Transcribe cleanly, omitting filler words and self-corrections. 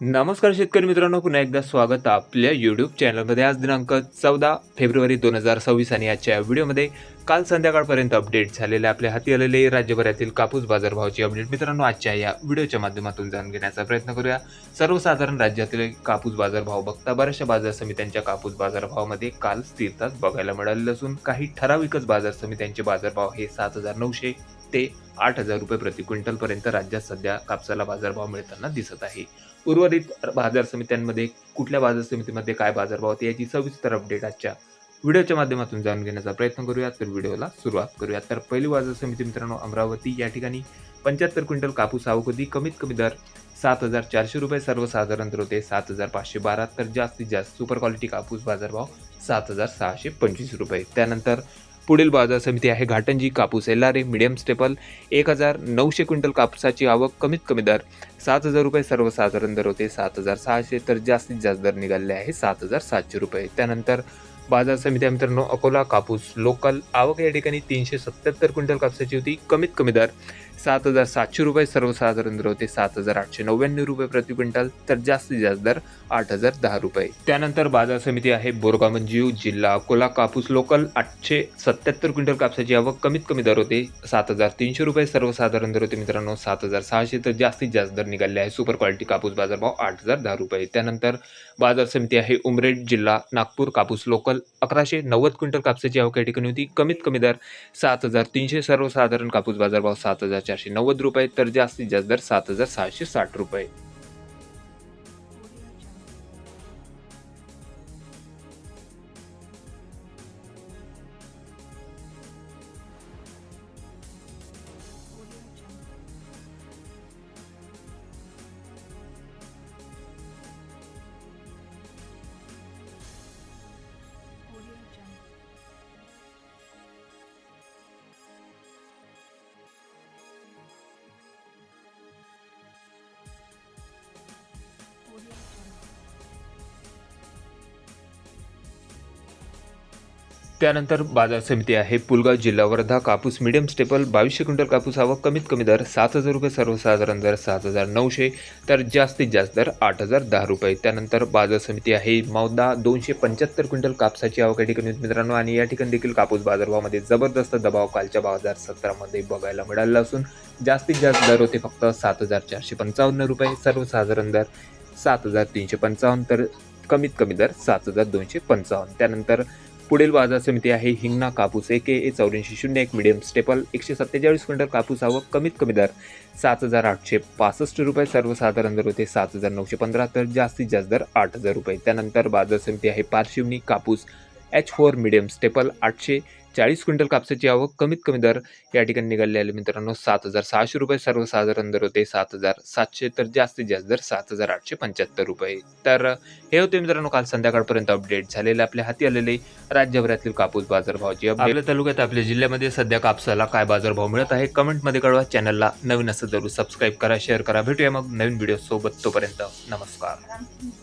नमस्कार शेतकरी मित्रांनो, पुन्हा एकदा स्वागत आपल्या यूट्यूब चॅनलमध्ये। आज दिनांक 14 फेब्रुवारी 2026 आणि आजच्या व्हिडिओमध्ये काल संध्याकाळपर्यंत अपडेट झालेले आपल्या हाती आलेले राज्यभरातील कापूस बाजारभावाची अपडेट मित्रांनो आजच्या या व्हिडिओच्या माध्यमातून जाणून घेण्याचा प्रयत्न करूया। सर्वसाधारण राज्यातील कापूस बाजारभाव बघता बऱ्याचशा बाजार समित्यांच्या कापूस बाजारभावामध्ये काल स्थिरताच बघायला मिळालेली असून काही ठराविकच बाजार समित्यांचे बाजारभाव हे 7,900 ते 8,000 रुपये प्रति क्विंटल पर्यंत राज्यात सध्या कापसाला बाजारभाव मिळताना दिसत आहे। उर्वरित बाजार समित्यांमध्ये कुठल्या बाजार समितीमध्ये काय बाजारभाव होते याची सविस्तर अपडेट आजच्या व्हिडिओच्या माध्यमातून जाणून घेण्याचा प्रयत्न करूया। तर व्हिडिओला सुरुवात करूया। तर पहिली बाजार समिती मित्रांनो अमरावती, या ठिकाणी 75 क्विंटल कापूस आवक होती। कमीत कमी दर 7,400 रुपये, सर्वसाधारण दर होते 7,512, तर जास्तीत जास्त सुपर क्वालिटी कापूस बाजारभाव 7,625 रुपये। त्यानंतर पुढील बाजार समिती आहे घाटंजी कापूस LRA मीडियम स्टेपल, 1,900 क्विंटल कापसाची आवक, कमीत कमी दर 7,000 रुपये, सर्वसाधारण दर होते 7,600, तर जास्तीत जास्त दर निघाले आहे 7,700 रुपये। त्यानंतर बाजार समिती मित्रांनो अकोला कापूस लोकल, आवक या ठिकाणी 377 क्विंटल कापसाची होती। कमीत कमी दर 7,700 रुपये, सर्वसाधारण दर होते 7,899 रुपये प्रति क्विंटल, तर जास्तीत जास्त दर 8,010 रुपये। त्यानंतर बाजार समिती आहे बोरगाव मंजीव जिल्हा अकोला कापूस लोकल, 877 क्विंटल कापसाची आवक, कमीत कमी दर होते 7,300 रुपये, सर्वसाधारण दर होते मित्रांनो 7,600, तर जास्तीत जास्त दर निघाले आहे सुपर क्वालिटी कापूस बाजारभाव 8,010 रुपये। त्यानंतर बाजार समिती आहे उमरेड जिल्हा नागपूर कापूस लोकल, 1,190 क्विंटल कापसाची आवक या ठिकाणी होती। कमीत कमी दर 7,300, सर्वसाधारण कापूस बाजारभाव 7,490 रुपये, तर जास्तीत जास्त दर 7,660 रुपये। त्यानंतर बाजार समिती आहे पुलगाव जिल्हा वर्धा कापूस मीडियम स्टेपल, 2,200 क्विंटल कापूस आवक, कमीत कमी दर 7,000 रुपये, सर्वसाधारण दर 7,900, तर जास्तीत जास्त दर 8,010 रुपये। त्यानंतर बाजार समिती आहे मौदा, 275 क्विंटल कापसाची आवक या ठिकाणी मित्रांनो, आणि या ठिकाणी देखील कापूस बाजारभावामध्ये जबरदस्त दबाव कालच्या बाजार सत्रामध्ये बघायला मिळाला असून जास्तीत जास्त दर होते फक्त 7,455 रुपये, सर्वसाधारण दर 7,355, तर कमीत कमी दर 7,255। त्यानंतर पुढील बाजार समिती आहे हिंगणा कापूस AKA 8401 मीडियम स्टेपल, 147 क्विंटल कापूस आवक, कमीत कमी दर 7,865 रुपये, सर्वसाधारण दर होते 7,915, तर जास्तीत जास्त दर 8,000 रुपये। त्यानंतर बाजार समिती आहे पारशिवनी कापूस H4 मीडियम स्टेपल, 840 क्विंटल कापसाची आवक, कमीत कमी दर या ठिकाणी निघालेले मित्रांनो 7,600 रुपये, सर्वसाधारण दर होते 7,700, तर जास्तीत जास्त दर 7,875 रुपये। तर हे होते मित्रांनो काल संध्याकाळपर्यंत अपडेट झालेले आपल्या हाती आलेले राज्यभरातील कापूस बाजारभावाची। आपल्या तालुक्यात आपल्या जिल्ह्यामध्ये सध्या कापसाला काय बाजारभाव मिळत आहे कमेंटमध्ये कळवा। चॅनलला नवीन असेल जरूर सबस्क्राईब करा, शेअर करा। भेटूया मग नवीन व्हिडिओ सोबत, तोपर्यंत नमस्कार।